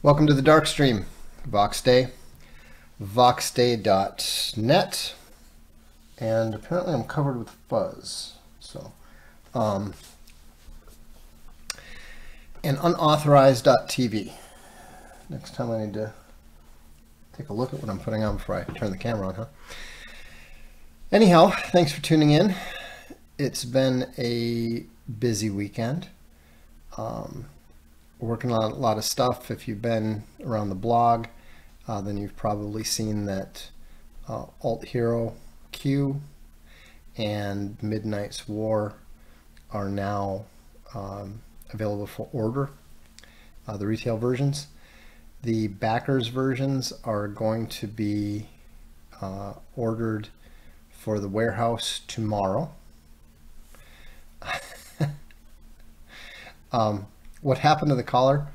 Welcome to the Darkstream, VoxDay, voxday.net, and apparently I'm covered with fuzz. So, and unauthorized.tv. Next time I need to take a look at what I'm putting on before I turn the camera on, huh? Anyhow, thanks for tuning in. It's been a busy weekend. Working on a lot of stuff. If you've been around the blog, then you've probably seen that Alt Hero Q and Midnight's War are now available for order, the retail versions. The backers versions are going to be ordered for the warehouse tomorrow. What happened to the collar?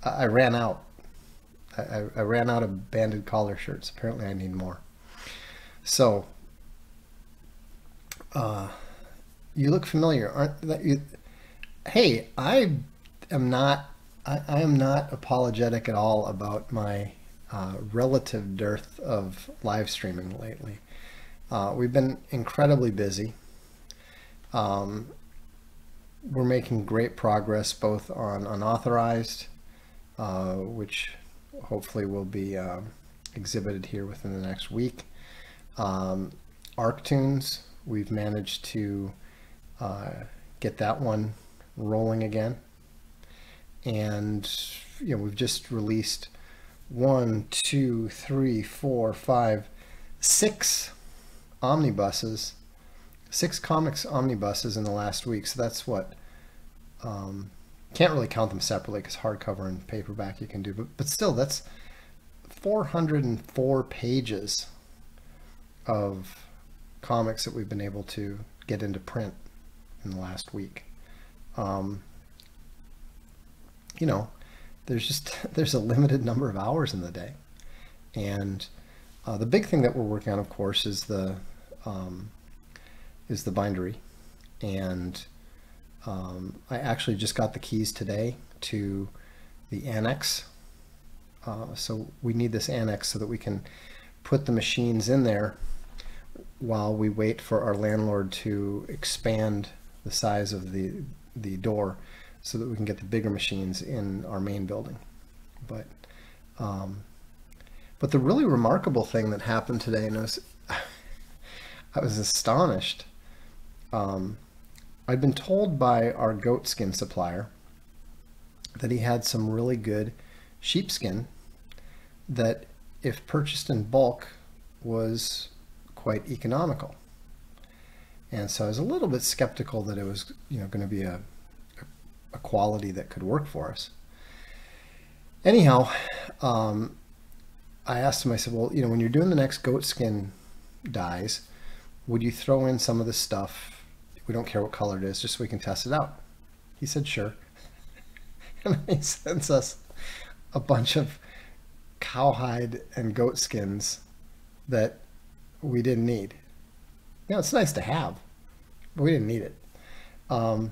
I ran out. I ran out of banded collar shirts. Apparently I need more. So, you look familiar, aren't that you? Hey, I am not apologetic at all about my relative dearth of live streaming lately. We've been incredibly busy. We're making great progress both on unauthorized, which hopefully will be exhibited here within the next week. ArcTunes, we've managed to get that one rolling again. And we've just released 6 omnibuses. 6 comics omnibuses in the last week, so that's what, can't really count them separately because hardcover and paperback you can do, but still that's 404 pages of comics that we've been able to get into print in the last week. There's a limited number of hours in the day, and the big thing that we're working on, of course, is the bindery, and I actually just got the keys today to the annex, so we need this annex so that we can put the machines in there while we wait for our landlord to expand the size of the door so that we can get the bigger machines in our main building. But the really remarkable thing that happened today, and I was astonished. I'd been told by our goat skin supplier that he had some really good sheepskin that, if purchased in bulk, was quite economical. And so I was a little bit skeptical that it was going to be a quality that could work for us. Anyhow, I asked him, I said, well, when you're doing the next goat skin dyes, would you throw in some of the stuff? We don't care what color it is, just so we can test it out. He said, sure. And he sends us a bunch of cowhide and goat skins that we didn't need. It's nice to have, but we didn't need it. So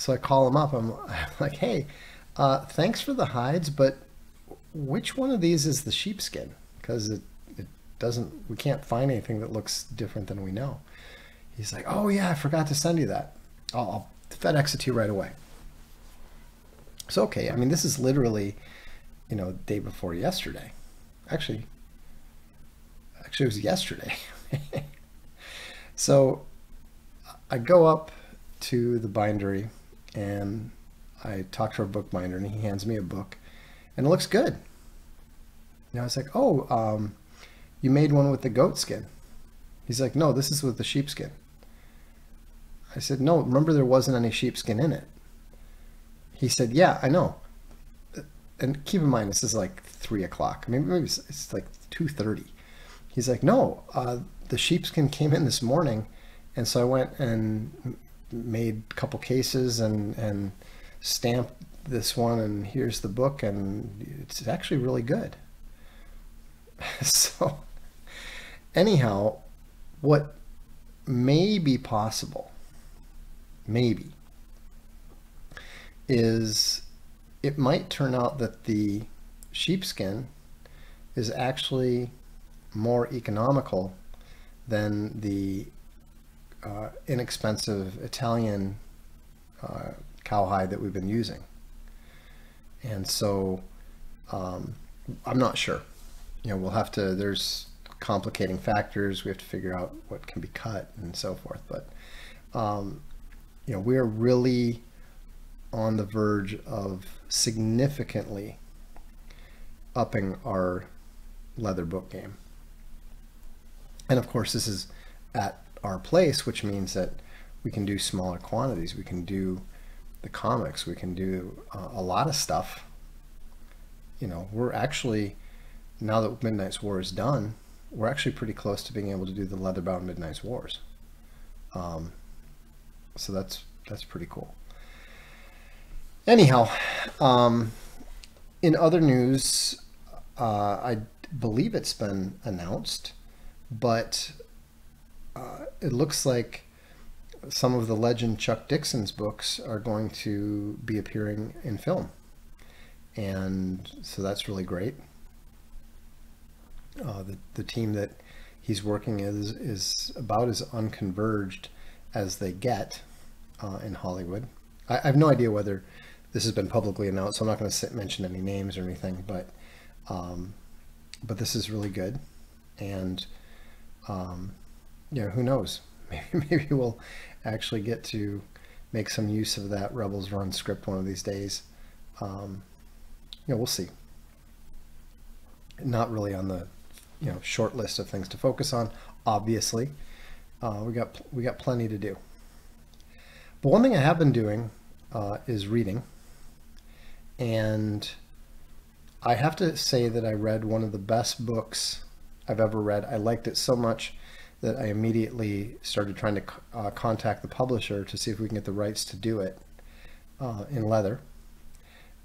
I call him up. I'm like, hey, thanks for the hides, but which one of these is the sheepskin? Because we can't find anything that looks different than we know. He's like, oh yeah, I forgot to send you that. I'll FedEx it to you right away. So, okay, I mean, this is literally, day before yesterday. Actually it was yesterday. So I go up to the bindery and I talk to our bookbinder, and he hands me a book and it looks good. I was like, oh, you made one with the goat skin. He's like, no, this is with the sheepskin. I said, no, remember there wasn't any sheepskin in it. He said, yeah, I know. and keep in mind, this is like 3 o'clock. Maybe it's like 2:30. He's like, no, the sheepskin came in this morning. And so I went and made a couple cases and stamped this one, and here's the book, and it's actually really good. So anyhow, what may be possible, maybe, is it might turn out that the sheepskin is actually more economical than the inexpensive Italian cowhide that we've been using. And so I'm not sure. We'll have to, there's complicating factors. We have to figure out what can be cut and so forth. But, we're really on the verge of significantly upping our leather book game. And of course, this is at our place, which means that we can do smaller quantities. We can do the comics. We can do a lot of stuff. We're actually, now that Midnight's War is done, we're actually pretty close to being able to do the leather-bound Midnight's Wars. So that's pretty cool. Anyhow, in other news, I believe it's been announced, but it looks like some of the legend Chuck Dixon's books are going to be appearing in film. And so that's really great. The team that he's working is about as unconverged as they get in Hollywood. I have no idea whether this has been publicly announced, so I'm not going to mention any names or anything, but this is really good. And who knows? Maybe we'll actually get to make some use of that Rebels Run script one of these days. We'll see. Not really on the short list of things to focus on. Obviously, we got plenty to do. But one thing I have been doing is reading, and I have to say that I read one of the best books I've ever read. I liked it so much that I immediately started trying to contact the publisher to see if we can get the rights to do it in leather.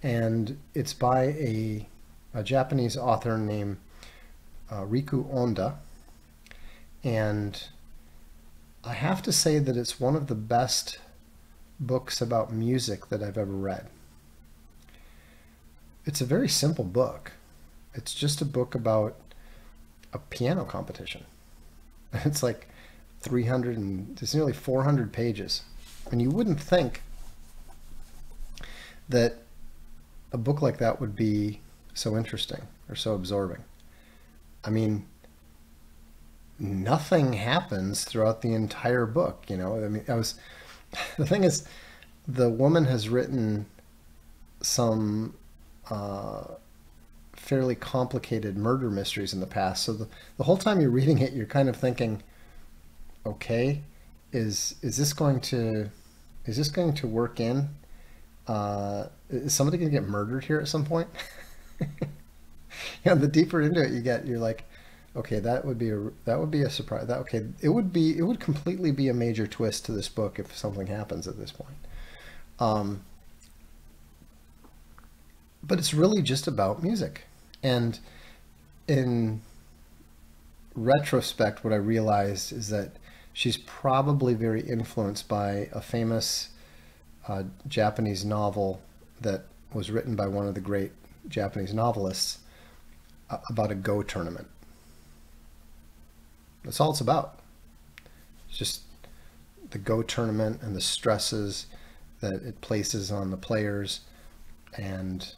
And it's by a Japanese author named Riku Onda. And I have to say that it's one of the best books about music that I've ever read. It's a very simple book. It's just a book about a piano competition. It's like 300 and it's nearly 400 pages. And you wouldn't think that a book like that would be so interesting or so absorbing. I mean, nothing happens throughout the entire book, the thing is, the woman has written some fairly complicated murder mysteries in the past. So the whole time you're reading it, you're kind of thinking, okay, is this going to work in? Is somebody going to get murdered here at some point? The deeper into it you get, you're like, okay, that would be a surprise. It would completely be a major twist to this book if something happens at this point. But it's really just about music. And in retrospect, what I realized is that she's probably very influenced by a famous Japanese novel that was written by one of the great Japanese novelists about a Go tournament. That's all it's about. It's just the Go tournament and the stresses that it places on the players. And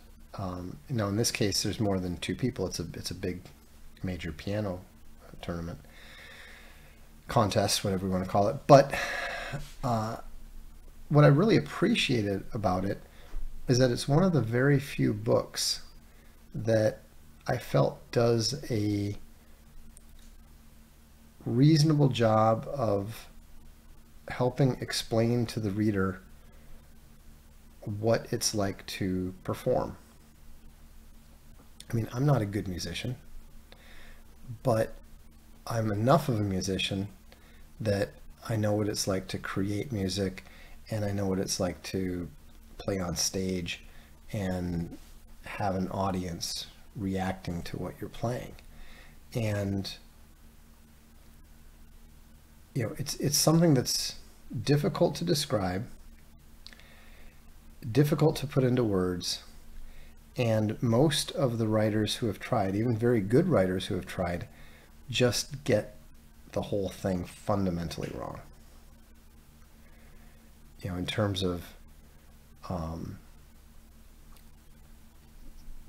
in this case, there's more than two people. It's a big major piano tournament, contest, whatever you want to call it. But what I really appreciated about it is that it's one of the very few books that I felt does a reasonable job of helping explain to the reader what it's like to perform. I mean, I'm not a good musician, but I'm enough of a musician that I know what it's like to create music, and I know what it's like to play on stage and have an audience reacting to what you're playing. And it's something that's difficult to describe, difficult to put into words, and most of the writers who have tried, even very good writers who have tried, just get the whole thing fundamentally wrong. In terms of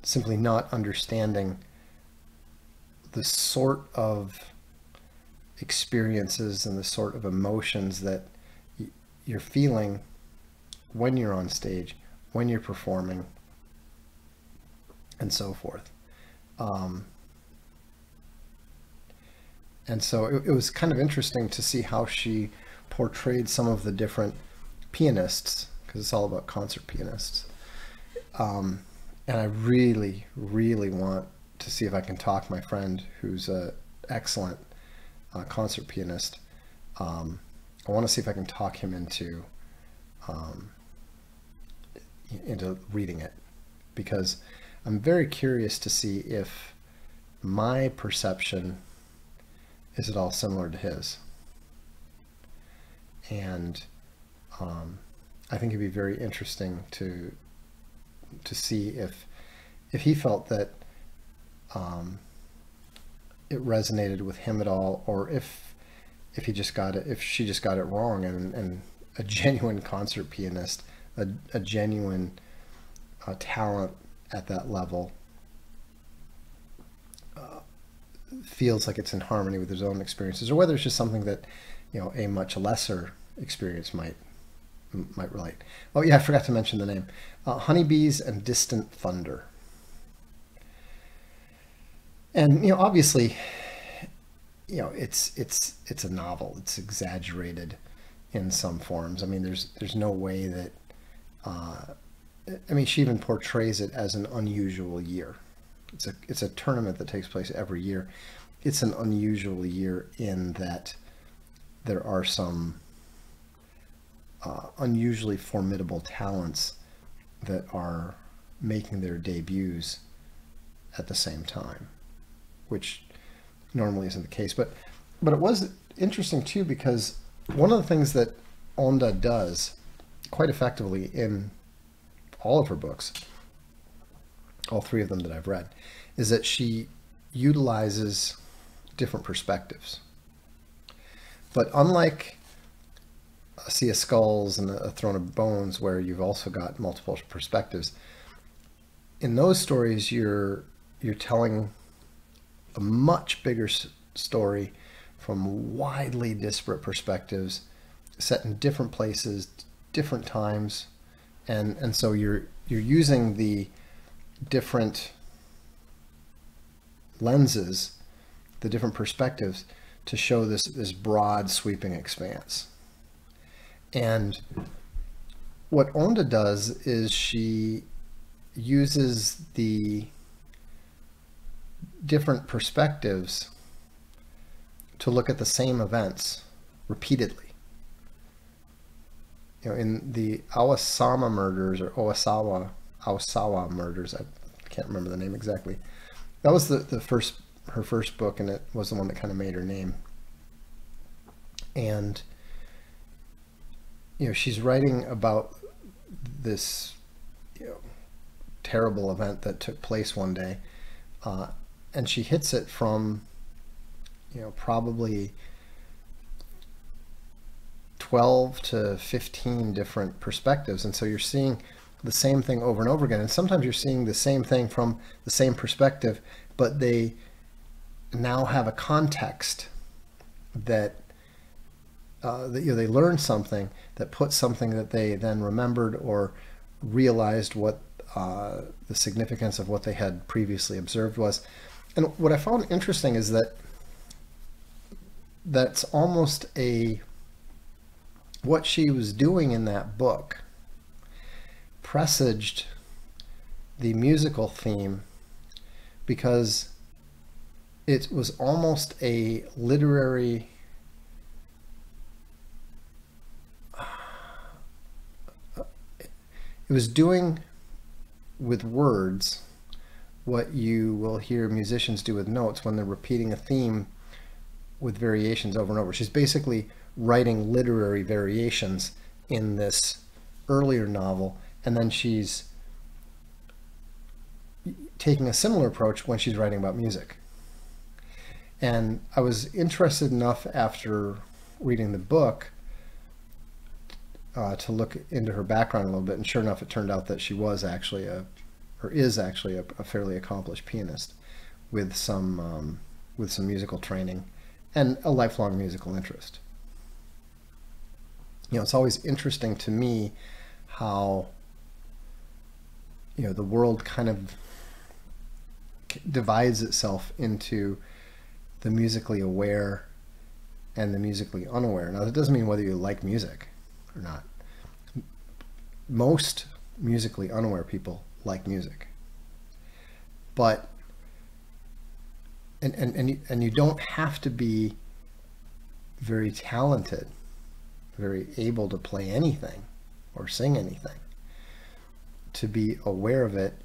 simply not understanding the sort of experiences and the sort of emotions that you're feeling when you're on stage, when you're performing, and so forth. And so it was kind of interesting to see how she portrayed some of the different pianists, because it's all about concert pianists. And I really, really want to see if I can talk my friend who's an excellent concert pianist. I want to see if I can talk him into reading it, because I'm very curious to see if my perception is at all similar to his. And I think it'd be very interesting to see if he felt that it resonated with him at all, or if he just got it, if she just got it wrong, and a genuine concert pianist, a genuine talent at that level feels like it's in harmony with his own experiences, or whether it's just something that a much lesser experience might relate. Oh yeah, I forgot to mention the name. Honeybees and Distant Thunder. And obviously, it's a novel. It's exaggerated in some forms. I mean, there's no way that I mean, she even portrays it as an unusual year. It's a tournament that takes place every year. It's an unusual year in that there are some unusually formidable talents that are making their debuts at the same time, which normally isn't the case. But it was interesting too, because one of the things that Onda does quite effectively in all of her books, all three of them that I've read, is that she utilizes different perspectives. But unlike A Sea of Skulls and A Throne of Bones, where you've also got multiple perspectives, in those stories you're telling a much bigger story from widely disparate perspectives, set in different places, different times, and so you're using the different lenses, the different perspectives, to show this broad sweeping expanse. And what Onda does is she uses the different perspectives to look at the same events repeatedly. In the Awasawa murders, or Osawa murders, I can't remember the name exactly. That was her first book, and it was the one that kind of made her name. And she's writing about this terrible event that took place one day, and she hits it from probably 12 to 15 different perspectives. And so you're seeing the same thing over and over again. And sometimes you're seeing the same thing from the same perspective, but they now have a context that they learned something that put something that they then remembered or realized what the significance of what they had previously observed was. And what I found interesting is that that's almost what she was doing in that book presaged the musical theme because it was almost a literary it was doing with words what you will hear musicians do with notes when they're repeating a theme with variations over and over. She's basically writing literary variations in this earlier novel, and then she's taking a similar approach when she's writing about music. And I was interested enough after reading the book to look into her background a little bit, and sure enough, it turned out that she was actually is actually a fairly accomplished pianist with some musical training and a lifelong musical interest. You know, it's always interesting to me how, you know, the world kind of divides itself into the musically aware and the musically unaware. Now, that doesn't mean whether you like music or not. Most musically unaware people like music, but and you don't have to be very talented, very able to play anything or sing anything to be aware of it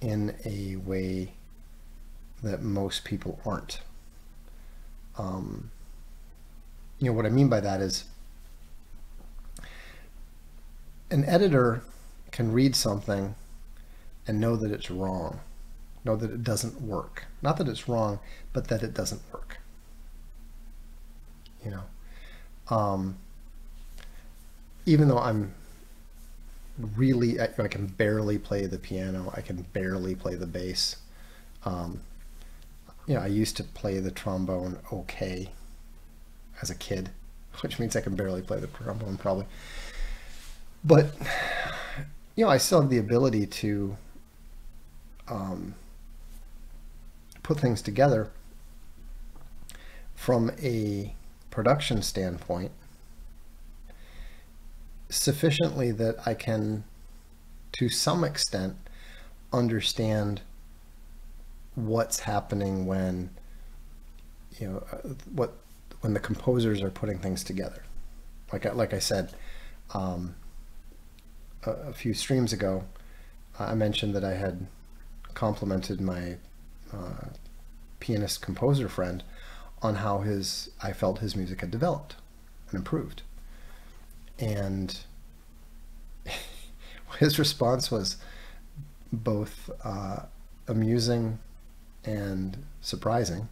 in a way that most people aren't. You know, what I mean by that is an editor can read something and know that it's wrong, know that it doesn't work. Not that it's wrong, but that it doesn't work. You know, even though I'm really, I can barely play the piano, I can barely play the bass. You know, I used to play the trombone okay as a kid, which means I can barely play the trombone probably. But, you know, I still have the ability to put things together from a production standpoint sufficiently that I can, to some extent, understand what's happening when, you know, when the composers are putting things together. Like I said, a few streams ago, I mentioned that I had complimented my pianist composer friend on how I felt his music had developed and improved. And his response was both amusing and surprising,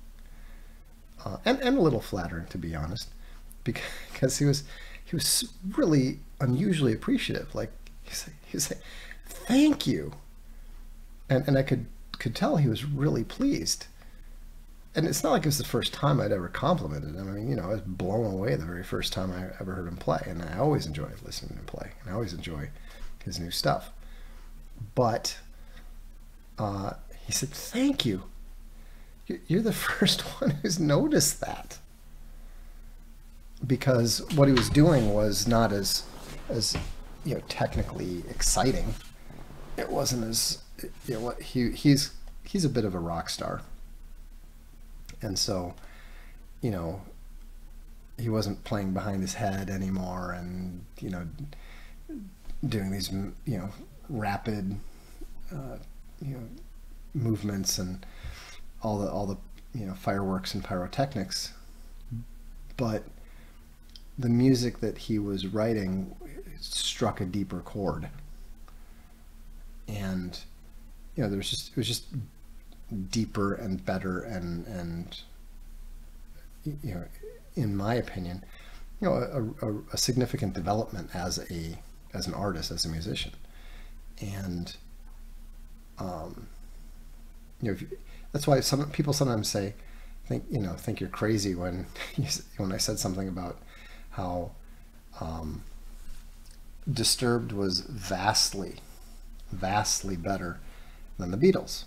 and a little flattering, to be honest, because he was really unusually appreciative. Like he was like, "Thank you," and I could tell he was really pleased. And it's not like it was the first time I'd ever complimented him. I mean, you know, I was blown away the very first time I ever heard him play, and I always enjoy listening to him play, and I always enjoy his new stuff. But he said, "Thank you. You're the first one who's noticed that." Because what he was doing was not as you know, technically exciting. It wasn't as, you know, what he's a bit of a rock star. And so, you know, he wasn't playing behind his head anymore and, you know, doing these, you know, rapid, you know, movements and all the, you know, fireworks and pyrotechnics. But the music that he was writing struck a deeper chord. And, you know, it was just deeper and better and you know, in my opinion, you know, a significant development as an artist, as a musician. And you know, that's why some people sometimes think you're crazy when I said something about how Disturbed was vastly better than the Beatles.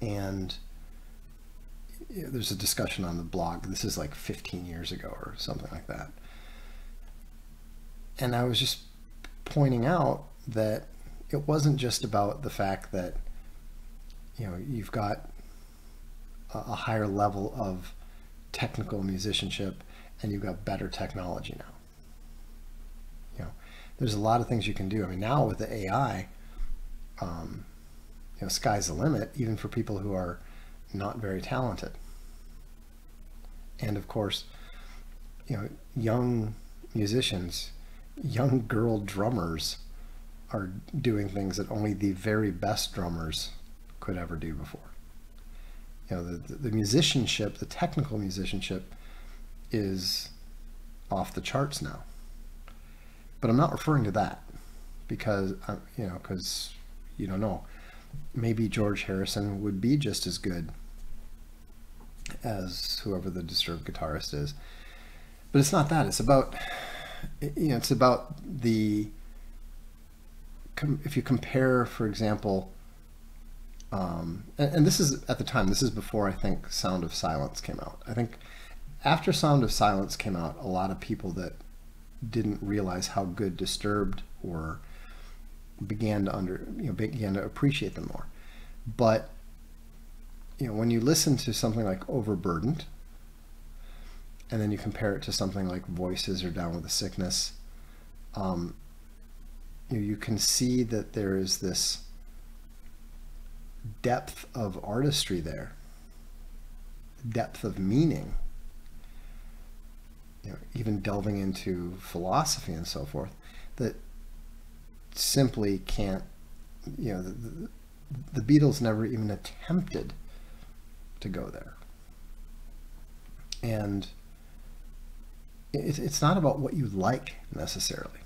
And there's a discussion on the blog. This is like 15 years ago or something like that. And I was just pointing out that it wasn't just about the fact that you've got a higher level of technical musicianship, and you've got better technology now. There's a lot of things you can do. I mean, now with the AI, sky's the limit, even for people who are not very talented. And of course, young musicians, young girl drummers are doing things that only the very best drummers could ever do before. The musicianship, the technical musicianship, is off the charts now. But I'm not referring to that because, because you don't know. Maybe George Harrison would be just as good as whoever the Disturbed guitarist is. But it's not that. It's about, it's about the, if you compare, for example, and this is at the time, this is before I think Sound of Silence came out. I think after Sound of Silence came out, a lot of people that didn't realize how good Disturbed were began to appreciate them more. But when you listen to something like Overburdened, and then you compare it to something like Voices or Down with the Sickness, you can see that there is this depth of artistry there, depth of meaning, even delving into philosophy and so forth, that simply can't, the Beatles never even attempted to go there. And it's not about what you like necessarily.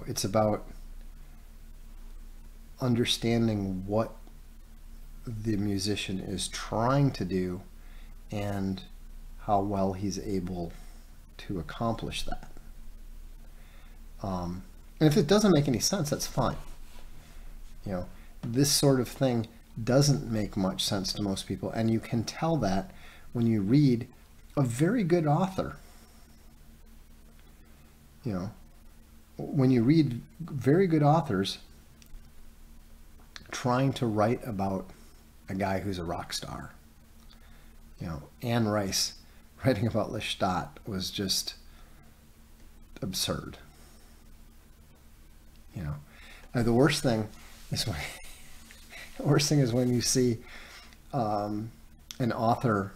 It's about understanding what the musician is trying to do and how well he's able to accomplish that. And if it doesn't make any sense, that's fine. This sort of thing doesn't make much sense to most people, and you can tell that when you read a very good author. When you read very good authors trying to write about a guy who's a rock star. Anne Rice writing about Lestat was just absurd. The worst thing is when you see an author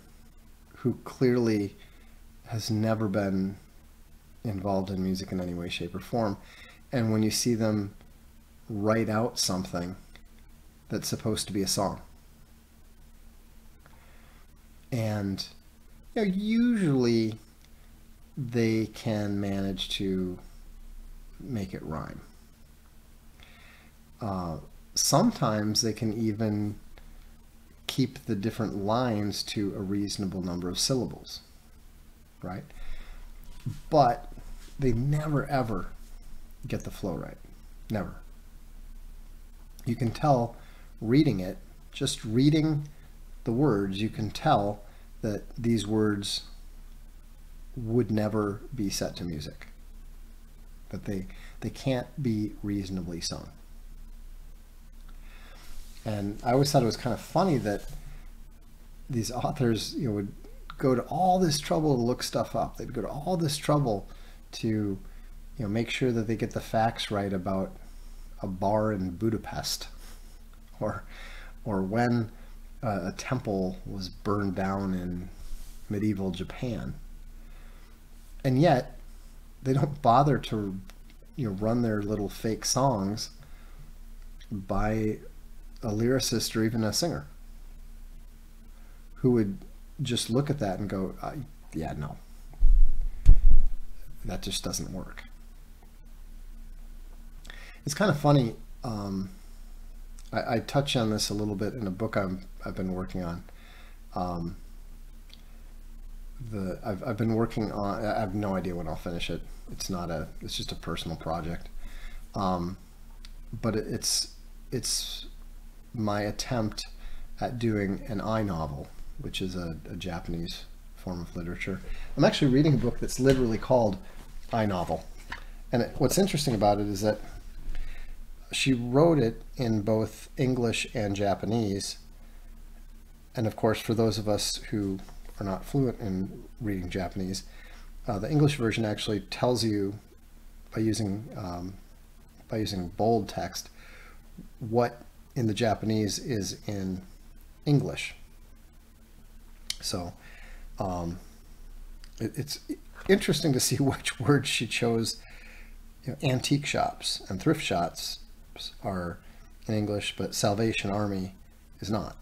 who clearly has never been involved in music in any way, shape, or form, and when you see them write out something that's supposed to be a song. And usually they can manage to make it rhyme. Sometimes they can even keep the different lines to a reasonable number of syllables, right? But they never ever get the flow right. Never. You can tell reading it, just reading the words, you can tell that these words would never be set to music. That they can't be reasonably sung. And I always thought it was kind of funny that these authors, would go to all this trouble to look stuff up. They'd go to all this trouble to, make sure that they get the facts right about a bar in Budapest, or when a temple was burned down in medieval Japan. And yet, they don't bother to, run their little fake songs by a lyricist or even a singer who would just look at that and go, yeah, no, that just doesn't work. It's kind of funny. I touch on this a little bit in a book I've been working on. I've been working on. I have no idea when I'll finish it. It's just a personal project. But it's my attempt at doing an I novel, which is a Japanese form of literature. I'm actually reading a book that's literally called I novel. And what's interesting about it is that she wrote it in both English and Japanese. And of course, for those of us who are not fluent in reading Japanese, the English version actually tells you by using bold text what in the Japanese is in English. So it's interesting to see which words she chose. You know, antique shops and thrift shops are in English, but Salvation Army is not.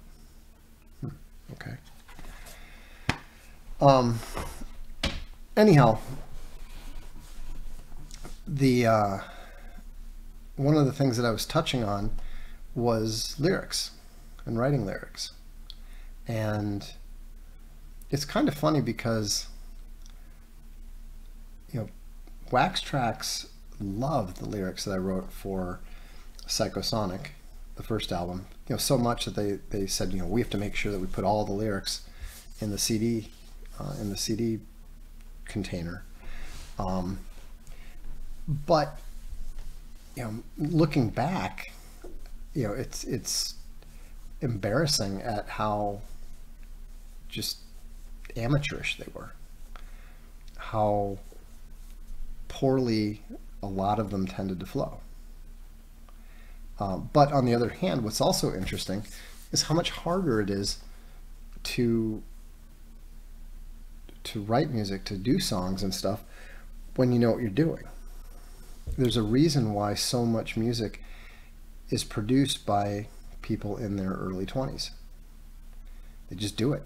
Okay. Anyhow, the one of the things that I was touching on was lyrics and writing lyrics. And it's kind of funny because, you know, Wax Trax loved the lyrics that I wrote for Psychosonic, the first album, you know, so much that they said, you know, we have to make sure that we put all the lyrics in the CD container. But you know, looking back, you know, it's embarrassing at how just amateurish they were, how poorly a lot of them tended to flow. But on the other hand, what's also interesting is how much harder it is to write music, to do songs and stuff when you know what you're doing. There's a reason why so much music is produced by people in their early 20s. They just do it.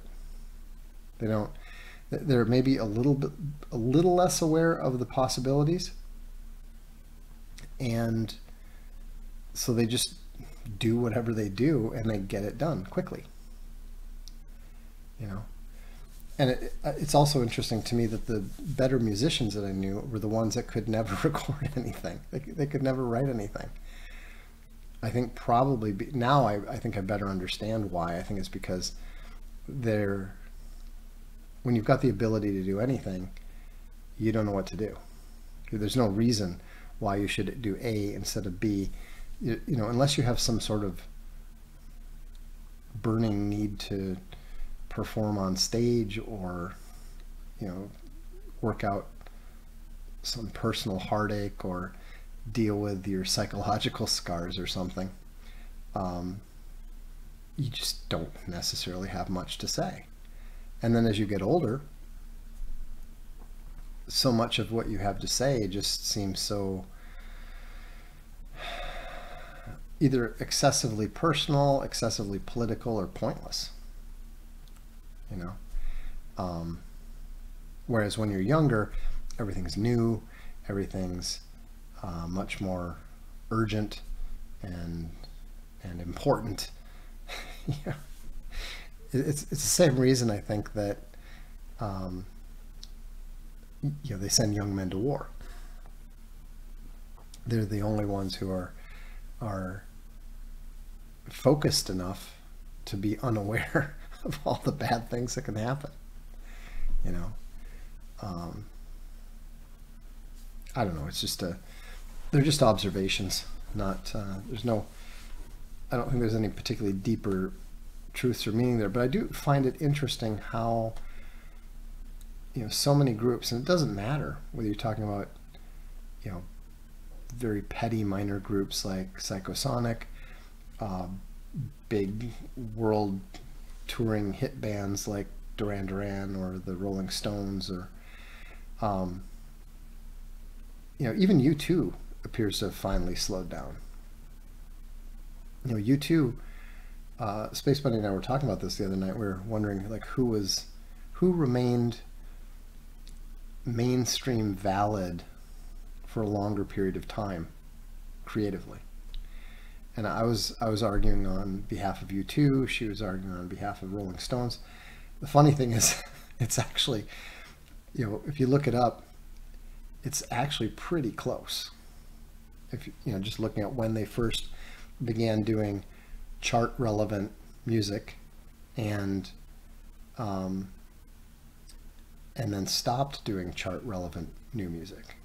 They don't. They're maybe a little less aware of the possibilities, and so they just do whatever they do and they get it done quickly. You know, and it's also interesting to me that the better musicians that I knew were the ones that could never record anything. They could never write anything. I think probably now I think I better understand why. I think it's because when you've got the ability to do anything, you don't know what to do. There's no reason why you should do A instead of B. You know, unless you have some sort of burning need to perform on stage, or, you know, work out some personal heartache or deal with your psychological scars or something, you just don't necessarily have much to say. And then as you get older, so much of what you have to say just seems so either excessively personal, excessively political, or pointless. You know, whereas when you're younger, everything's new, everything's much more urgent and important. Yeah. It's the same reason I think that you know, they send young men to war. They're the only ones who are focused enough to be unaware of all the bad things that can happen. You know, I don't know. It's just they're just observations. Not there's no. I don't think there's any particularly deeper truths or meaning there, but I do find it interesting how, you know, so many groups, and it doesn't matter whether you're talking about, you know, very petty minor groups like Psychosonic, big world touring hit bands like Duran Duran or the Rolling Stones, or you know, even U2 appears to have finally slowed down. You know, U2, Space Bunny and I were talking about this the other night. We were wondering, like, who remained mainstream valid for a longer period of time creatively. And I was arguing on behalf of U2. She was arguing on behalf of Rolling Stones. The funny thing is, it's actually, you know, if you look it up, it's actually pretty close. If you know, just looking at when they first began doing chart relevant music, and then stopped doing chart relevant new music.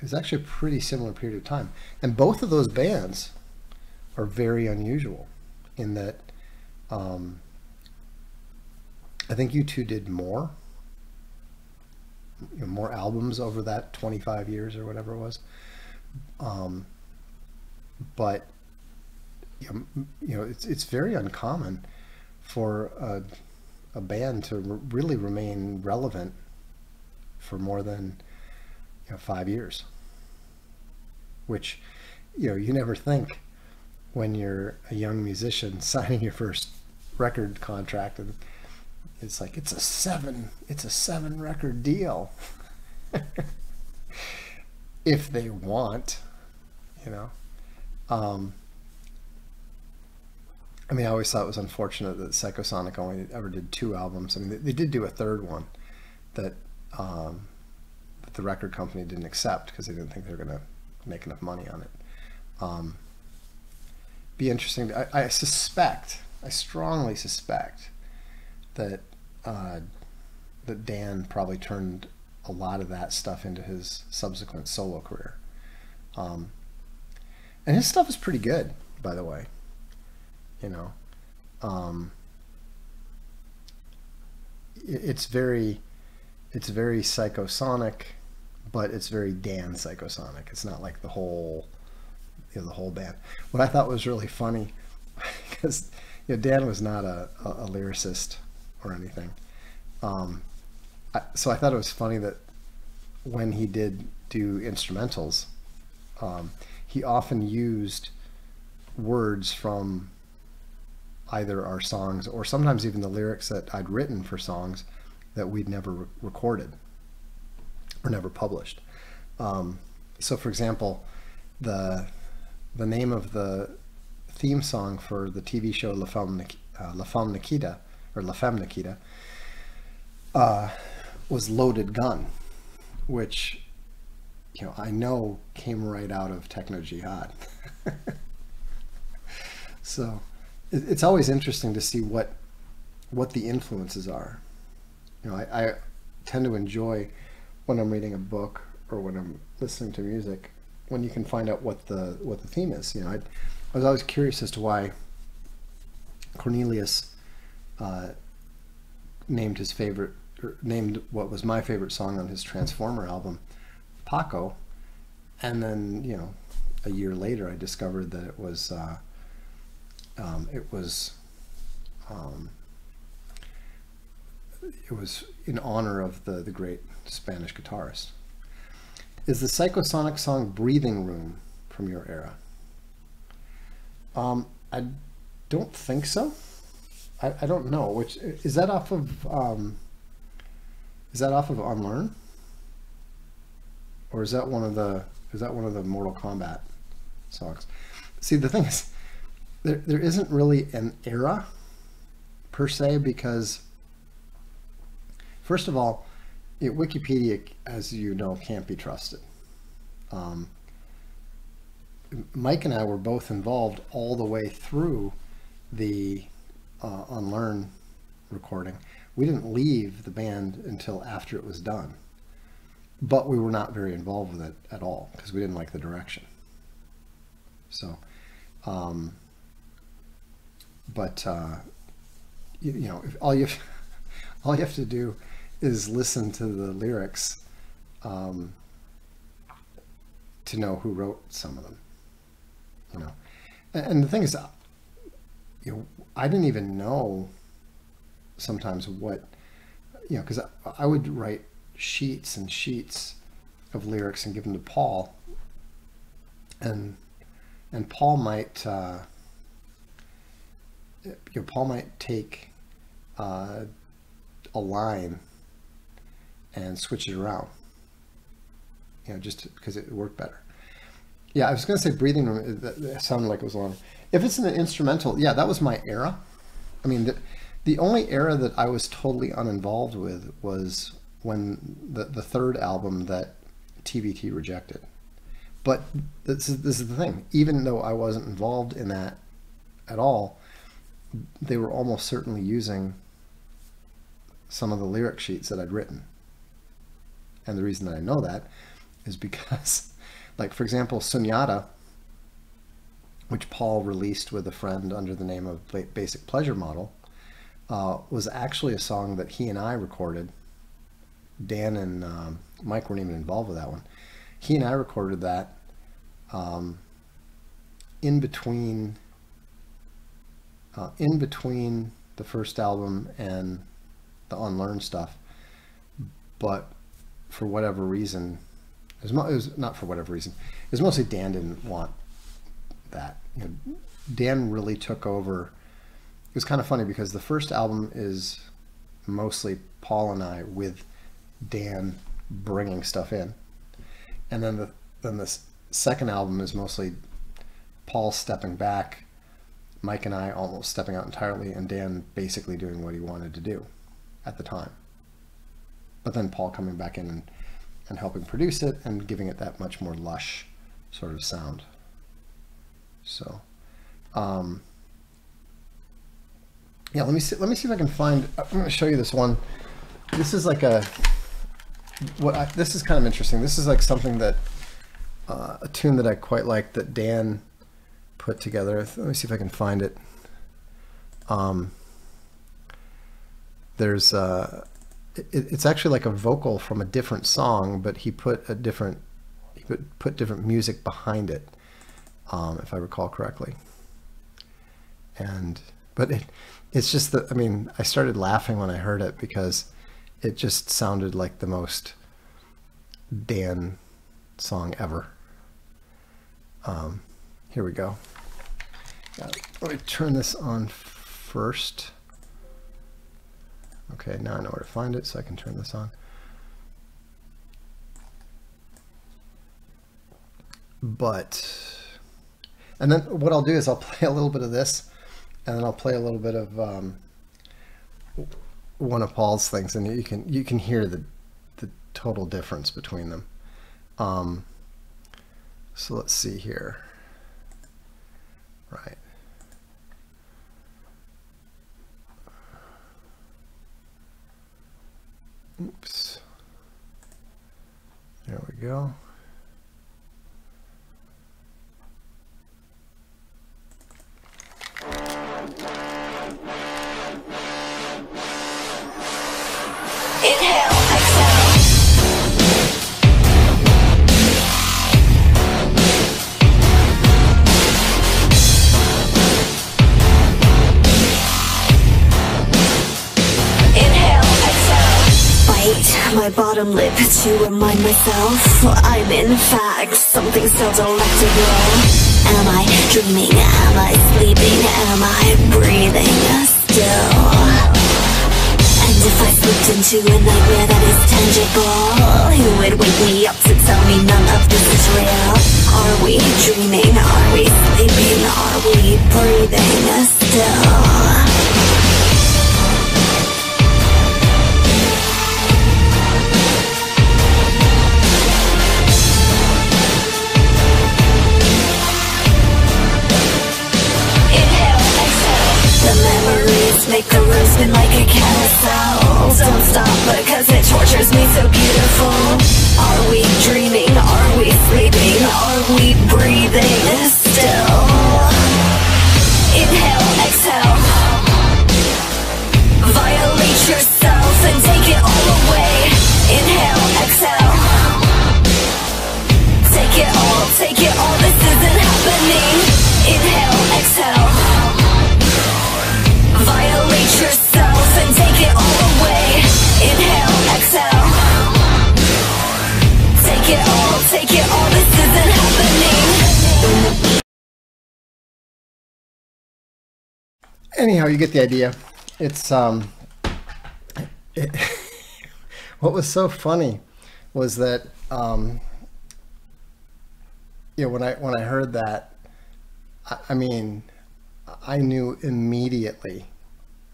was actually a pretty similar period of time. And both of those bands are very unusual in that I think U2 did more, more albums over that 25 years or whatever it was. But it's very uncommon for a band to really remain relevant for more than 5 years, which you never think when you're a young musician signing your first record contract, and it's like it's a seven record deal if they want, I mean, I always thought it was unfortunate that Psychosonic only ever did 2 albums. I mean, they did do a third one that the record company didn't accept because they didn't think they were going to make enough money on it. Be interesting. I strongly suspect that that Dan probably turned a lot of that stuff into his subsequent solo career. And his stuff is pretty good, by the way. It's very Psychosonic, but it's very Dan Psychosonic. It's not like the whole band. What I thought was really funny, because Dan was not a lyricist or anything, so I thought it was funny that when he did do instrumentals, he often used words from either our songs or sometimes even the lyrics that I'd written for songs that we'd never recorded or never published. So for example, the name of the theme song for the TV show La Femme Nikita, or La Femme Nikita, was Loaded Gun, which I know came right out of Techno Jihad. So it's always interesting to see what the influences are. I tend to enjoy when I'm reading a book or when I'm listening to music when you can find out what the theme is. I was always curious as to why Cornelius named what was my favorite song on his Transformer album, Paco, and then a year later I discovered that it was in honor of the great Spanish guitarist. Is the Psychosonic song Breathing Room from your era? I don't think so. I don't know. Which is that off of? Is that off of Unlearn? Or is that one of the Mortal Kombat songs? See, the thing is, there isn't really an era per se, because first of all, Wikipedia, as you know, can't be trusted. Mike and I were both involved all the way through the Unlearn recording. We didn't leave the band until after it was done, but we were not very involved with it at all because we didn't like the direction. So, but if all you have to do is listen to the lyrics to know who wrote some of them. And the thing is, I didn't even know sometimes what, because I would write sheets and sheets of lyrics and give them to Paul, and Paul might Paul might take a line and switch it around, just because it worked better. Yeah, I was going to say Breathing Room. That sounded like it was long. If it's an instrumental, yeah, that was my era. I mean, the only era that I was totally uninvolved with was when the third album that TBT rejected. But this is the thing. Even though I wasn't involved in that at all, they were almost certainly using some of the lyric sheets that I'd written. And the reason that I know that is because like for example, Sunyata, which Paul released with a friend under the name of Basic Pleasure Model, was actually a song that he and I recorded. Dan and Mike weren't even involved with that one. He and I recorded that in between the first album and the Unlearn stuff, but for whatever reason, it was not for whatever reason. It was mostly Dan didn't want that. You know, Dan really took over. It was kind of funny because the first album is mostly Paul and I with Dan bringing stuff in, and then the second album is mostly Paul stepping back, Mike and I almost stepping out entirely, and Dan basically doing what he wanted to do at the time. But then Paul coming back in and helping produce it and giving it that much more lush sort of sound. So, yeah, let me see if I can find. I'm going to show you this one. This is like this is kind of interesting. This is like something that a tune that I quite like that Dan put together. Let me see if I can find it. It's actually like a vocal from a different song, but he put different music behind it, if I recall correctly. But it's just that, I mean, I started laughing when I heard it because it just sounded like the most Dan song ever. Here we go. Let me turn this on first. Okay, now I know where to find it, so I can turn this on. And then what I'll do is I'll play a little bit of this, and then I'll play a little bit of one of Paul's things, and you can hear the total difference between them. So let's see here. Right. Oops. There we go. Inhale, exhale. My bottom lip to remind myself I'm in fact something so delectable. Am I dreaming? Am I sleeping? Am I breathing still? And if I slipped into a nightmare that is tangible, who would wake me up to tell me none of this is real? Are we dreaming? Are we sleeping? Are we breathing still? Make the room spin like a carousel. Don't stop because it tortures me so beautiful. Are we dreaming? Are we sleeping? Are we breathing still? Inhale, exhale. Violate yourself and take it all away. Inhale, exhale. Take it all, this isn't happening. Inhale, exhale. Violate yourself and take it all away. Inhale, exhale. Take it all, this isn't happening. Anyhow, you get the idea. It's what was so funny was that you know, when I heard that, I mean, I knew immediately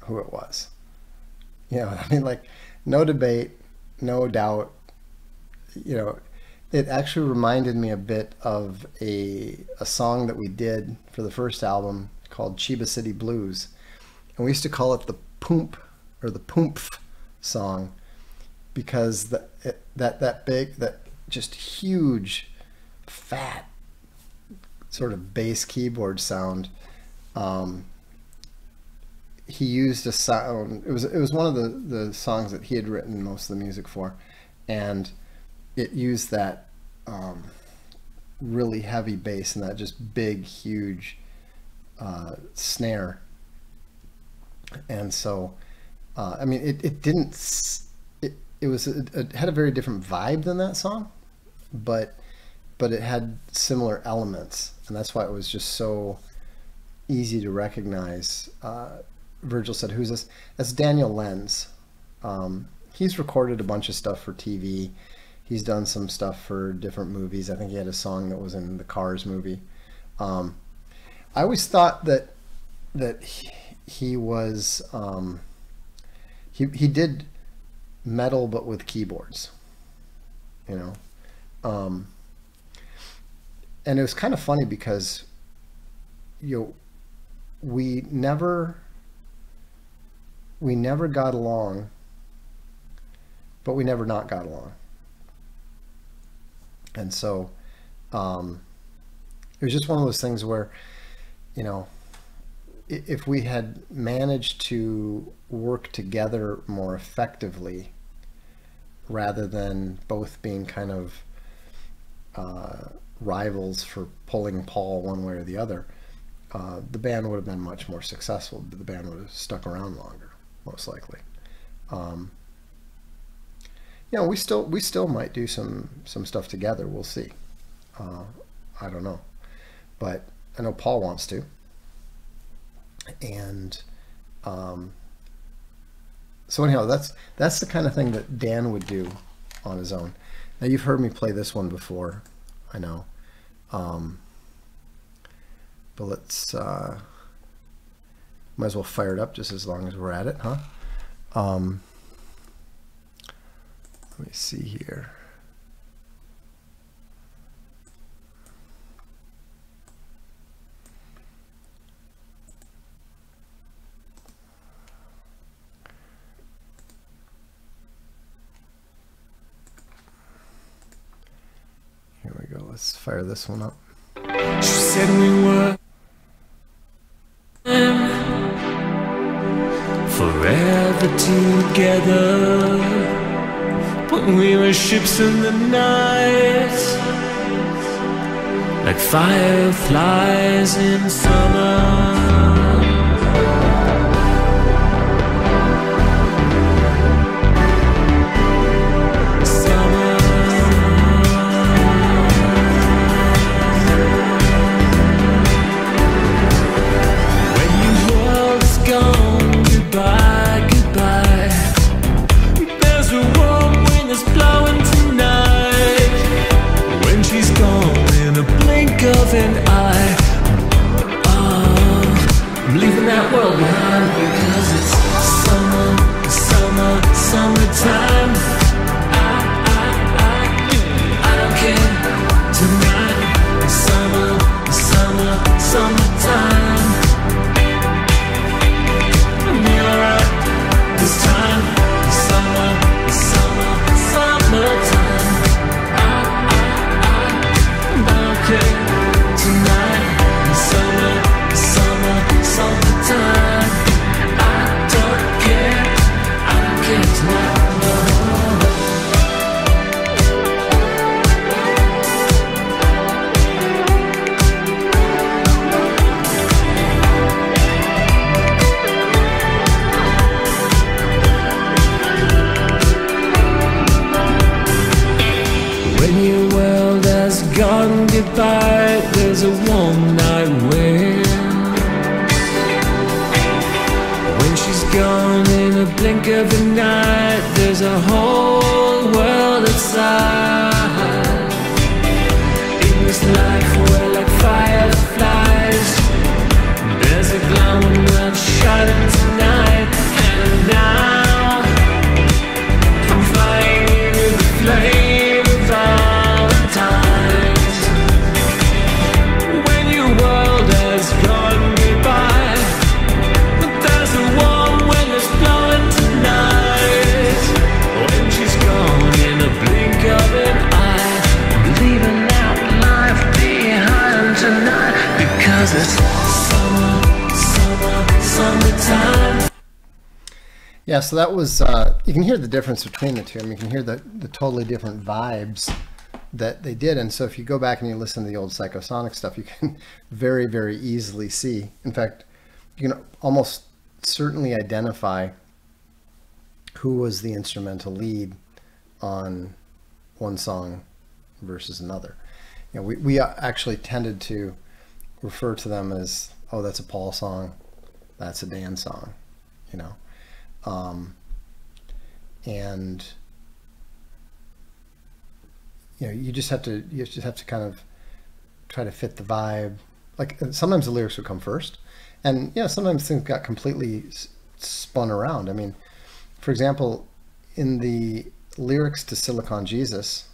who it was. You know, I mean, like, no debate, no doubt. You know, it actually reminded me a bit of a song that we did for the first album called Chiba City Blues. And we used to call it the Poomp or the Poomph song because that just huge fat sort of bass keyboard sound. He used a sound. It was one of the songs that he had written most of the music for, and it used that really heavy bass and that just big, huge snare. And so, I mean, it didn't. It had a very different vibe than that song, but it had similar elements, and that's why it was just so easy to recognize. Virgil said, "Who's this?" That's Daniel Lenz. He's recorded a bunch of stuff for TV. He's done some stuff for different movies. I think he had a song that was in the Cars movie. I always thought that he was he did metal but with keyboards, you know. And it was kind of funny because we never got along, but we never not got along. And so it was just one of those things where, you know, if we had managed to work together more effectively rather than both being kind of rivals for pulling Paul one way or the other, the band would have been much more successful. The band would have stuck around longer, most likely. You know, we still might do some stuff together. We'll see. I don't know, but I know Paul wants to. And so anyhow, that's the kind of thing that Dan would do on his own. Now, you've heard me play this one before, I know, but let's might as well fire it up just as long as we're at it, huh? Let me see here. Here we go. Let's fire this one up. She said we were forever together, but we were ships in the night, like fireflies in summer. An eye, I'm leaving that world behind because it's summertime. I don't care tonight. Summertime. You're right this time. Summertime. I don't care. Summertime. I don't care tonight, no. When your world has gone goodbye, there's a warm night wind. Gone in a blink of an eye, there's a whole world outside. In this life we're like fireflies, there's a glowing light shining tonight. And now I'm flying into the flame of Valentine's. When your world has gone goodbye, there's a warm blowing tonight. When she's gone in a blink of an eye. 'cause it's summertime. Yeah, so that was, you can hear the difference between the two. I mean, you can hear the totally different vibes that they did. And so if you go back and you listen to the old Psychosonic stuff, you can very, very easily see. In fact, you can almost certainly identify who was the instrumental lead on one song versus another. You know, we actually tended to refer to them as, oh, that's a Paul song, that's a Dan song, you know. And you know, you just have to kind of try to fit the vibe. Like sometimes the lyrics would come first, and you know, sometimes things got completely spun around. I mean, for example, in the lyrics to Silicon Jesus,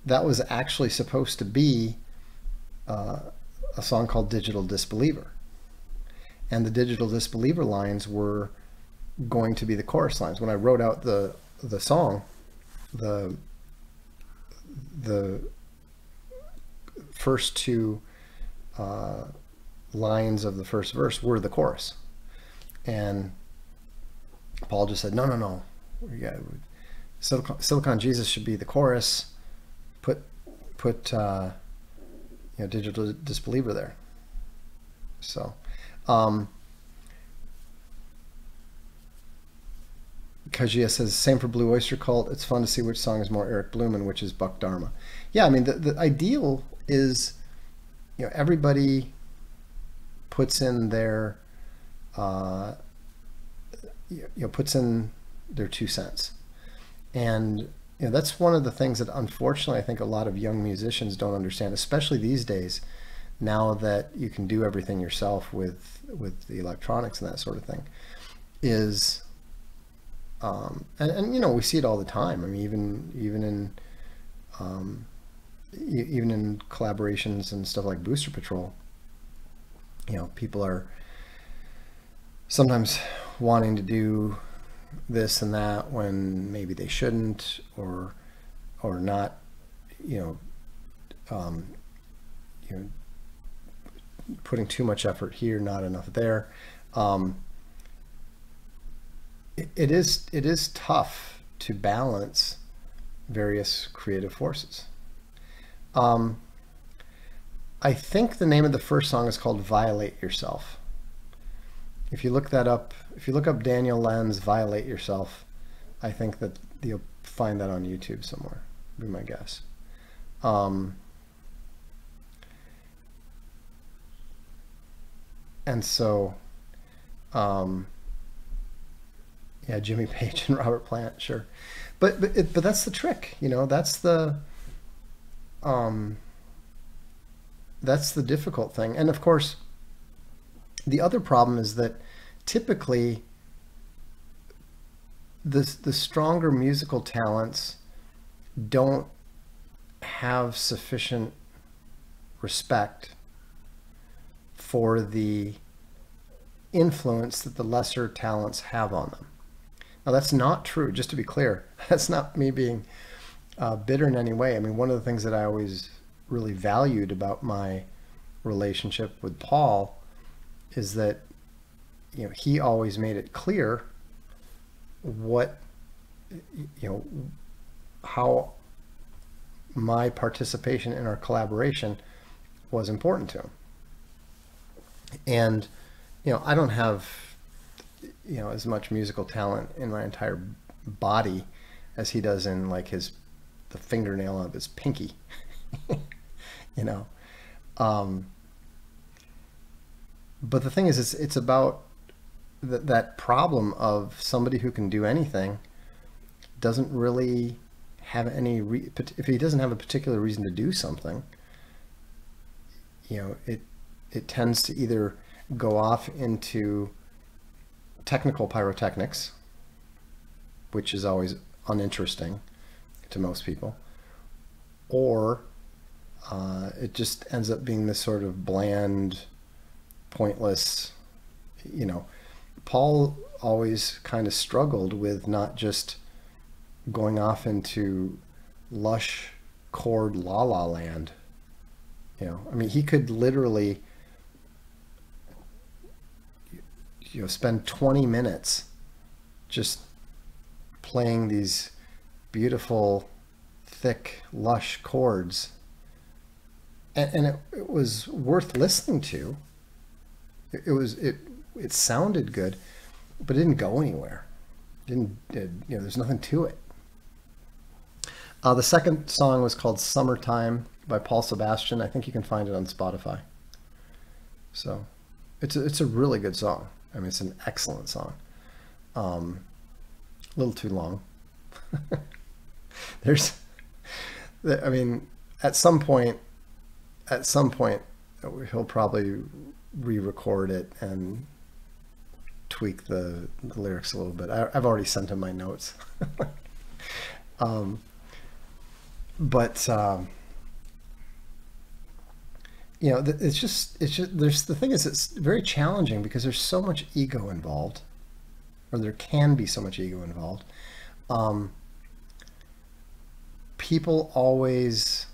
that was actually supposed to be a song called Digital Disbeliever, and the Digital Disbeliever lines were going to be the chorus lines. When I wrote out the song, the first two lines of the first verse were the chorus, and Paul just said, no, Silicon Jesus should be the chorus. Put you know, Digital Disbeliever there. So Kajia says, same for Blue Oyster Cult. It's fun to see which song is more Eric Bloom and which is Buck Dharma. Yeah, I mean, the ideal is, you know, everybody puts in their, puts in their 2 cents. And, you know, that's one of the things that unfortunately I think a lot of young musicians don't understand, especially these days, now that you can do everything yourself with the electronics and that sort of thing, is, and you know, we see it all the time. I mean, even in collaborations and stuff like Booster Patrol, you know, people are sometimes wanting to do this and that when maybe they shouldn't, or not, you know, putting too much effort here, not enough there. It is tough to balance various creative forces. I think the name of the first song is called Violate Yourself. If you look that up, if you look up Daniel Lenz, Violate Yourself, I think that you'll find that on YouTube somewhere, would be my guess. And so, yeah, Jimmy Page and Robert Plant, sure, but that's the trick, you know. That's the difficult thing. And of course, the other problem is that typically the stronger musical talents don't have sufficient respect for the influence that the lesser talents have on them. Now, that's not true, just to be clear. That's not me being bitter in any way. I mean, one of the things that I always really valued about my relationship with Paul is that, you know, he always made it clear what, you know, how my participation in our collaboration was important to him. And, you know, I don't have, you know, as much musical talent in my entire body as he does in like the fingernail of his pinky, you know. But the thing is, it's about that problem of somebody who can do anything doesn't really have any, if he doesn't have a particular reason to do something, you know, it tends to either go off into technical pyrotechnics, which is always uninteresting to most people, or it just ends up being this sort of bland, pointless, you know. Paul always kind of struggled with not just going off into lush chord la la land, you know. I mean, he could literally spend 20 minutes just playing these beautiful, thick, lush chords. And it was worth listening to. It sounded good, but it didn't go anywhere. There's nothing to it. The second song was called Summertime by Paul Sebastian. I think you can find it on Spotify. So it's a really good song. I mean, it's an excellent song. A little too long. At some point he'll probably re-record it and tweak the lyrics a little bit. I've already sent him my notes. It's just the thing is, it's very challenging because there's so much ego involved, or there can be so much ego involved. People always,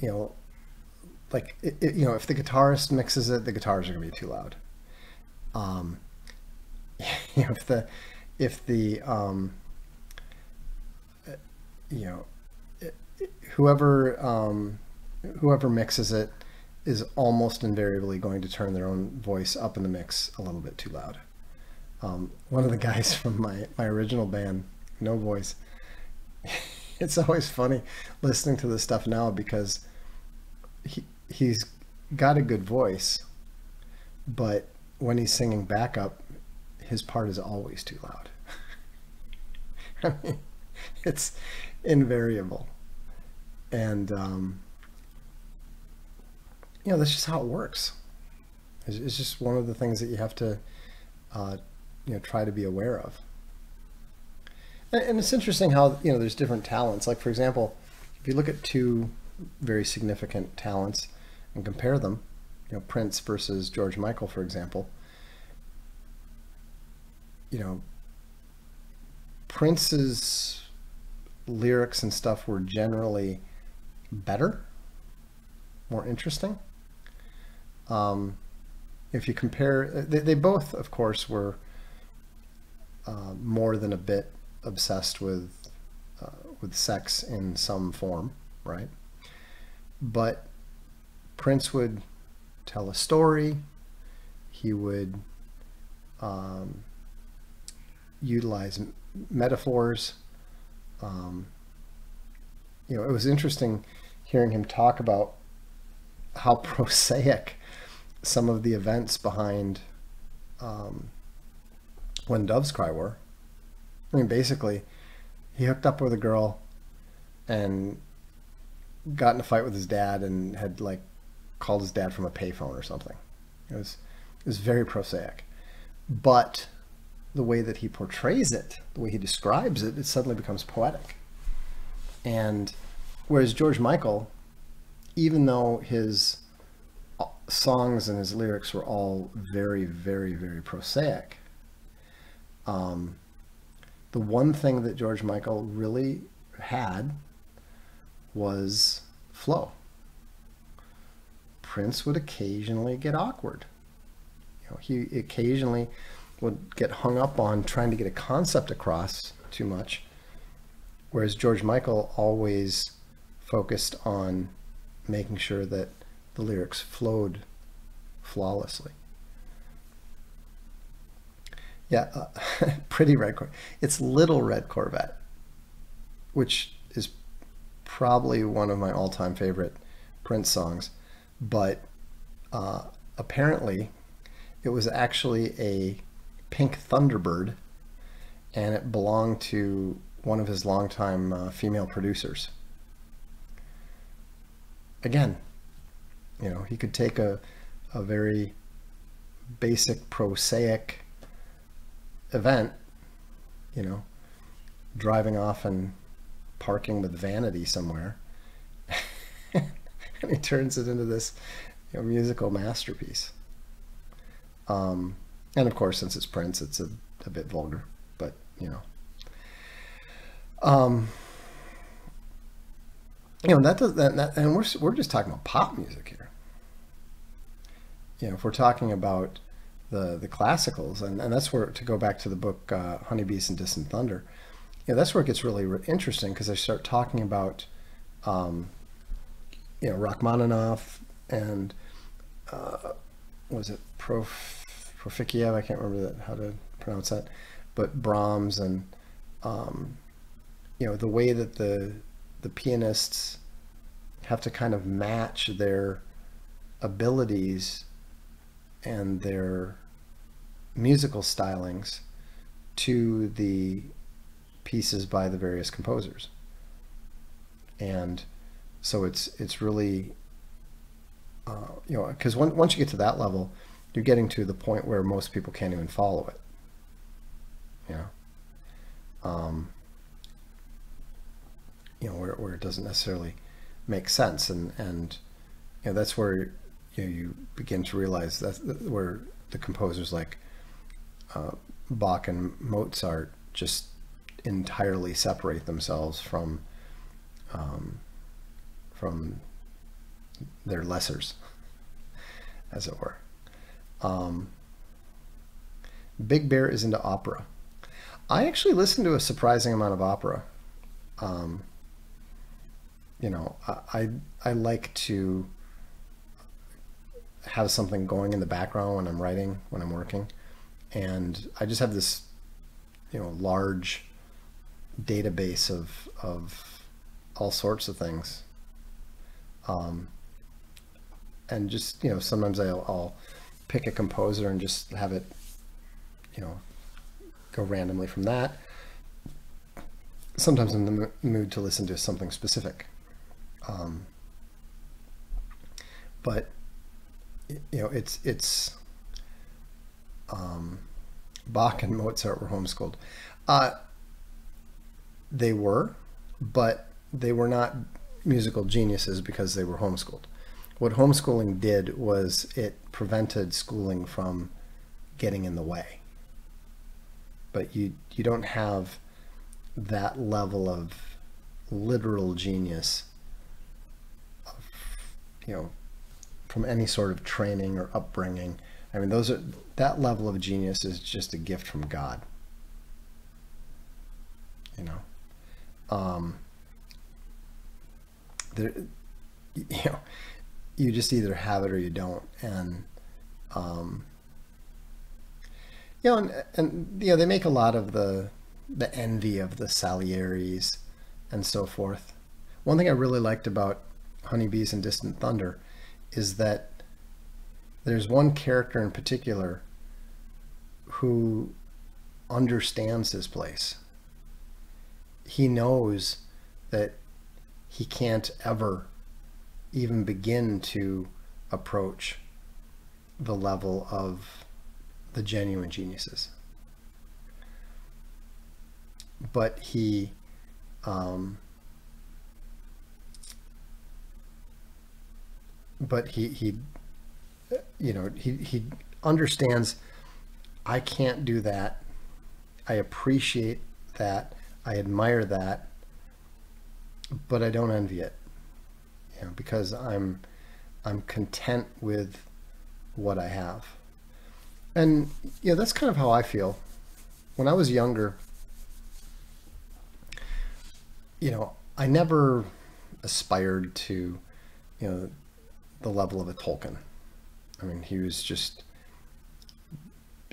if the guitarist mixes it, the guitars are going to be too loud. Whoever mixes it is almost invariably going to turn their own voice up in the mix a little bit too loud. One of the guys from my original band, No Voice, it's always funny listening to this stuff now because he's got a good voice, but when he's singing backup, his part is always too loud. I mean, it's invariable. And, that's just how it works. It's just one of the things that you have to, try to be aware of. And it's interesting how, there's different talents. Like, for example, if you look at two very significant talents and compare them, Prince versus George Michael, for example, Prince's lyrics and stuff were generally better, more interesting. If you compare, they both, of course, were more than a bit obsessed with sex in some form, right? But Prince would tell a story. He would utilize metaphors. It was interesting hearing him talk about how prosaic some of the events behind When Doves Cry were. I mean, basically, he hooked up with a girl and got in a fight with his dad and had called his dad from a payphone or something. It was very prosaic. But the way that he portrays it, the way he describes it, it suddenly becomes poetic. And whereas George Michael, even though his songs and his lyrics were all very, very, very prosaic, the one thing that George Michael really had was flow. Prince would occasionally get awkward. He occasionally would get hung up on trying to get a concept across too much, whereas George Michael always focused on making sure that the lyrics flowed flawlessly. Yeah, Pretty Red Corvette. It's Little Red Corvette, which is probably one of my all-time favorite Prince songs, but apparently it was actually a pink Thunderbird, and it belonged to one of his longtime female producers. Again, he could take a very basic, prosaic event, driving off and parking with Vanity somewhere, and he turns it into this musical masterpiece. And of course, since it's Prince, it's a bit vulgar, but that does that, and we're just talking about pop music here. If we're talking about the classicals, and that's where, to go back to the book Honeybees and Distant Thunder, that's where it gets really interesting, because I start talking about Rachmaninoff and was it Profikiev? I can't remember how to pronounce that, but Brahms, and the way that the pianists have to kind of match their abilities and their musical stylings to the pieces by the various composers. And so it's really because once you get to that level, you're getting to the point where most people can't even follow it. Where it doesn't necessarily make sense, and that's where you begin to realize that where the composers like Bach and Mozart just entirely separate themselves from their lessers, as it were. Big Bear is into opera. I actually listen to a surprising amount of opera. I like to have something going in the background when I'm writing, when I'm working, and I just have this large database of all sorts of things, and just sometimes I'll pick a composer and just have it go randomly from that. Sometimes I'm in the mood to listen to something specific, but it's Bach and Mozart were homeschooled. They were, but they were not musical geniuses because they were homeschooled. What homeschooling did was it prevented schooling from getting in the way. But you don't have that level of literal genius, from any sort of training or upbringing. I mean, that level of genius is just a gift from God. You just either have it or you don't, and they make a lot of the envy of the Salieris and so forth. One thing I really liked about Honeybees and Distant Thunder is that there's one character in particular who understands his place. He knows that he can't ever even begin to approach the level of the genuine geniuses. But he he understands, I can't do that. I appreciate that. I admire that, but I don't envy it, because I'm content with what I have. And that's kind of how I feel. When I was younger, I never aspired to, the level of a Tolkien. I mean, he was just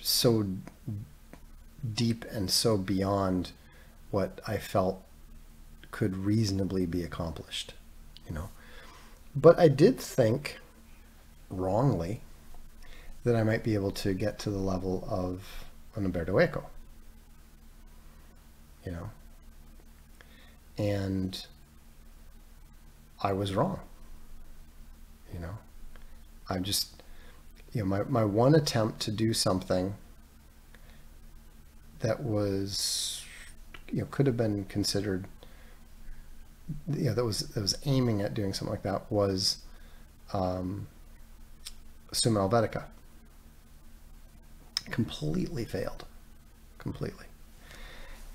so deep and so beyond what I felt could reasonably be accomplished, But I did think, wrongly, that I might be able to get to the level of an Umberto Eco, and I was wrong. I just, my one attempt to do something that was, could have been considered, that was aiming at doing something like that was Summa Helvetica. Completely failed. Completely.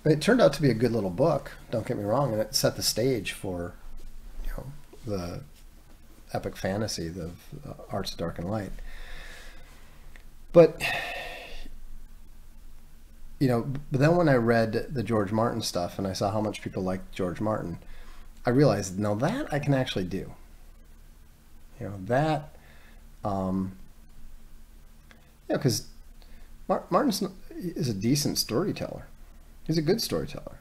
But it turned out to be a good little book, don't get me wrong, and it set the stage for the epic fantasy, the Arts of Dark and Light. But, you know, but then when I read the George Martin stuff and I saw how much people liked George Martin, I realized, no, that I can actually do. You know, that, yeah, because Martin is a decent storyteller. He's a good storyteller.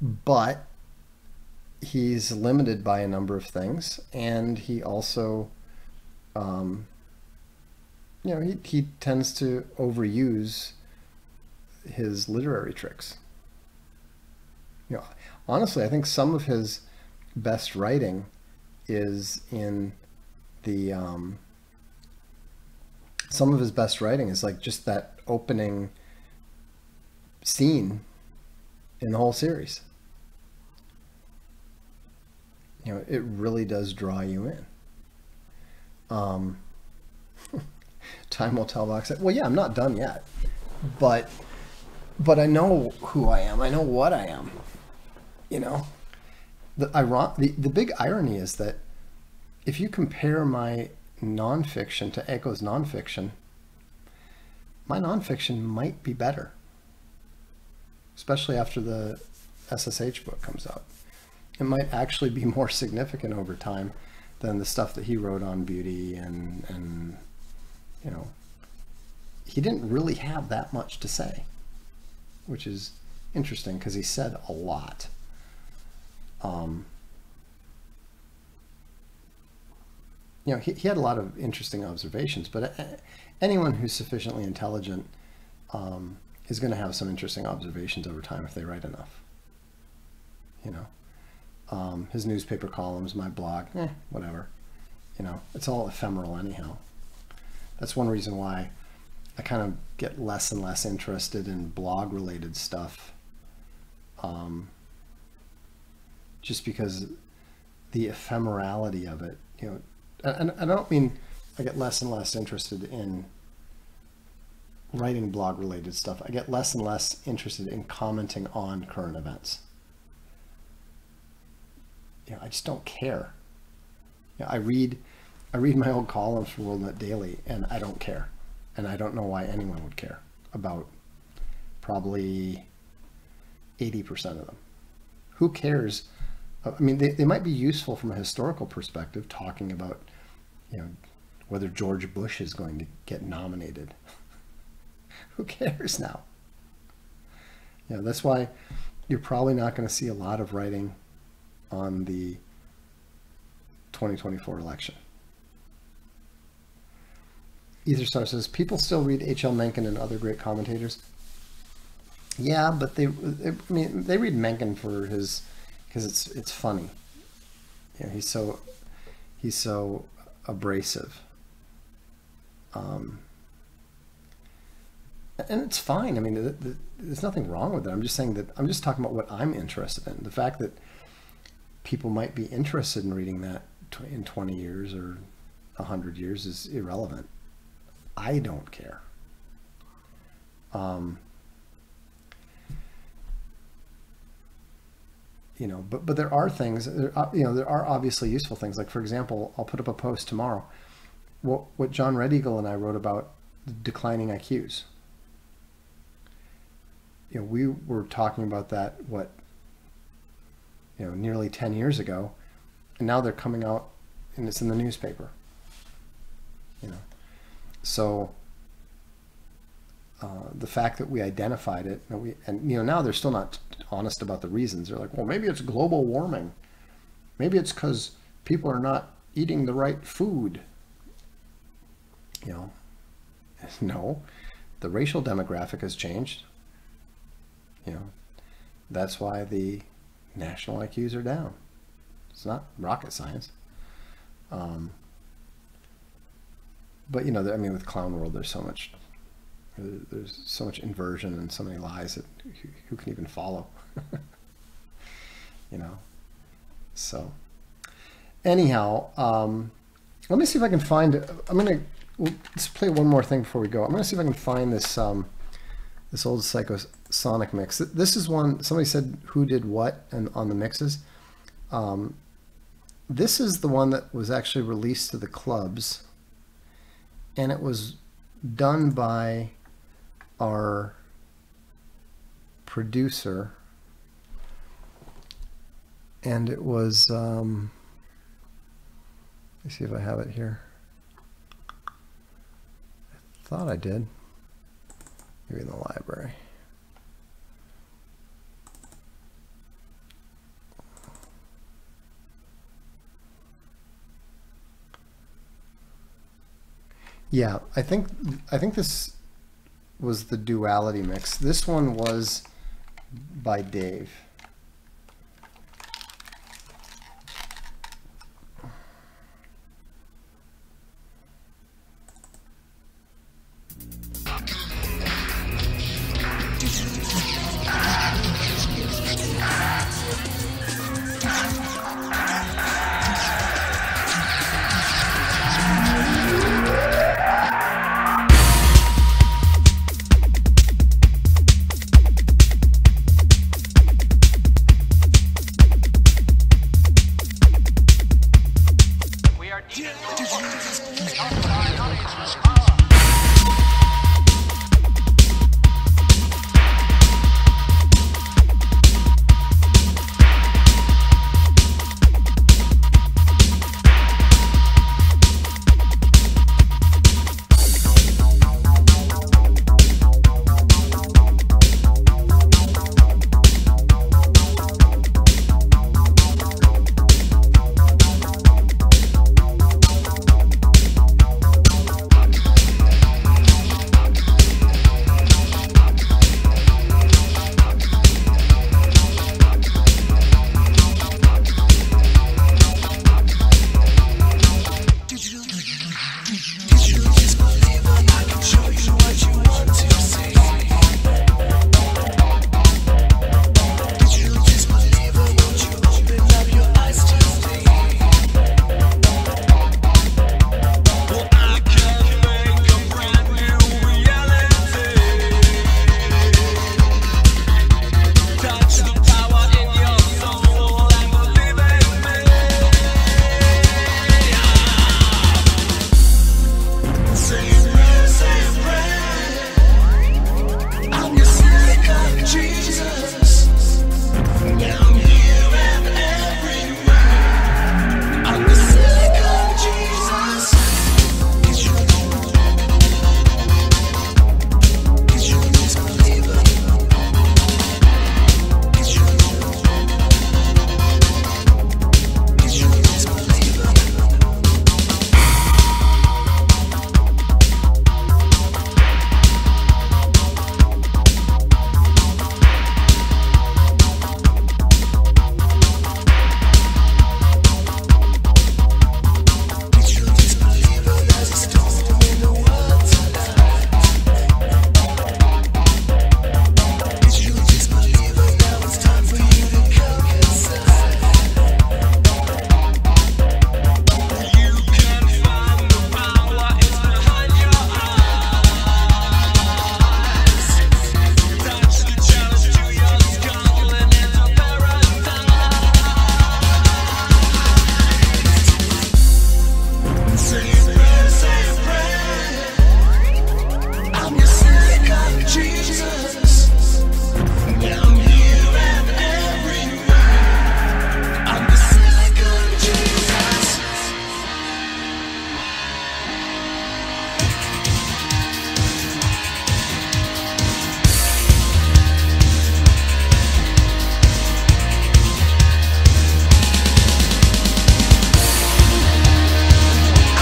But he's limited by a number of things, and he also, you know, he tends to overuse his literary tricks. You know, honestly, I think some of his best writing is in the, some of his best writing is like just that opening scene in the whole series. You know, it really does draw you in. Time will tell, Box. Well, yeah, I'm not done yet, but I know who I am. I know what I am. You know, the big irony is that if you compare my nonfiction to Echo's nonfiction, my nonfiction might be better, especially after the SSH book comes out. It might actually be more significant over time than the stuff that he wrote on beauty, and you know, he didn't really have that much to say, which is interesting because he said a lot. You know, he had a lot of interesting observations, but anyone who's sufficiently intelligent is going to have some interesting observations over time if they write enough. You know, his newspaper columns, my blog, whatever. You know, it's all ephemeral anyhow. That's one reason why I kind of get less and less interested in blog-related stuff. Just because the ephemerality of it, you know, and I don't mean I get less and less interested in writing blog-related stuff. I get less and less interested in commenting on current events. You know, I just don't care. You know, I read my old columns for WorldNet Daily, and I don't care. And I don't know why anyone would care about probably 80% of them. Who cares? I mean, they might be useful from a historical perspective, talking about, you know, whether George Bush is going to get nominated. Who cares now? You know, that's why you're probably not going to see a lot of writing on the 2024 election. Etherstar says, people still read H.L. Mencken and other great commentators. Yeah, but I mean, they read Mencken for his, because it's funny. You know, he's so abrasive. And it's fine. I mean, there's nothing wrong with it. I'm just saying that I'm just talking about what I'm interested in. The fact that people might be interested in reading that in 20 years or 100 years is irrelevant. I don't care. You know, but there are things, you know, there are obviously useful things. Like, for example, I'll put up a post tomorrow. What John Red Eagle and I wrote about declining IQs. You know, we were talking about that, you know, nearly 10 years ago, and now they're coming out and it's in the newspaper. You know, so the fact that we identified it, and you know, now they're still not honest about the reasons. They're like, well, maybe it's global warming. Maybe it's because people are not eating the right food. You know, no, the racial demographic has changed. You know, that's why the national IQs are down. It's not rocket science. But you know, I mean, with Clown World, there's so much inversion and so many lies that who can even follow? You know. So anyhow, let me see if I can find. Let's play one more thing before we go. I'm gonna see if I can find this this old Psychosonic mix. This is one somebody said who did what and on the mixes. This is the one that was actually released to the clubs. and it was done by our producer, and it was let me see if I have it here. I thought I did. Maybe in the library. Yeah, I think this was the Duality mix. This one was by Dave.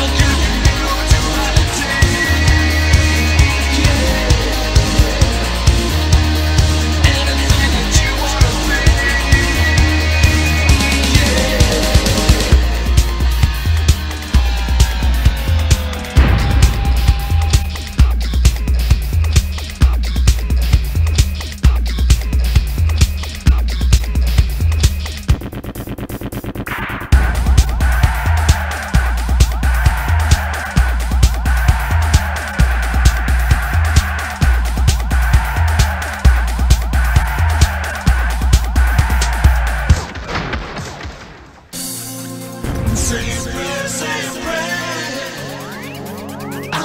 I'll give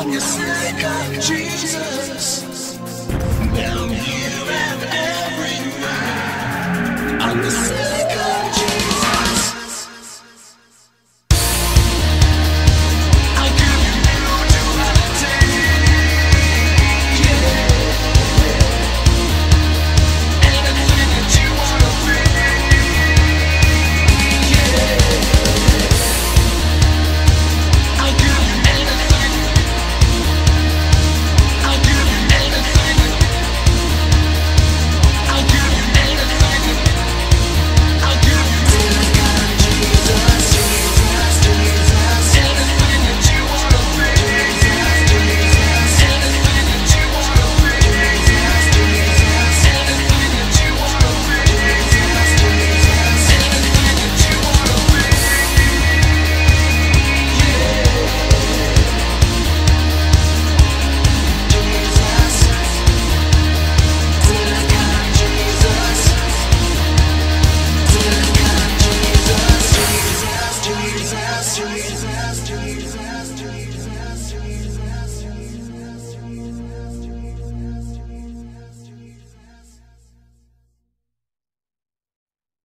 It's like Jesus.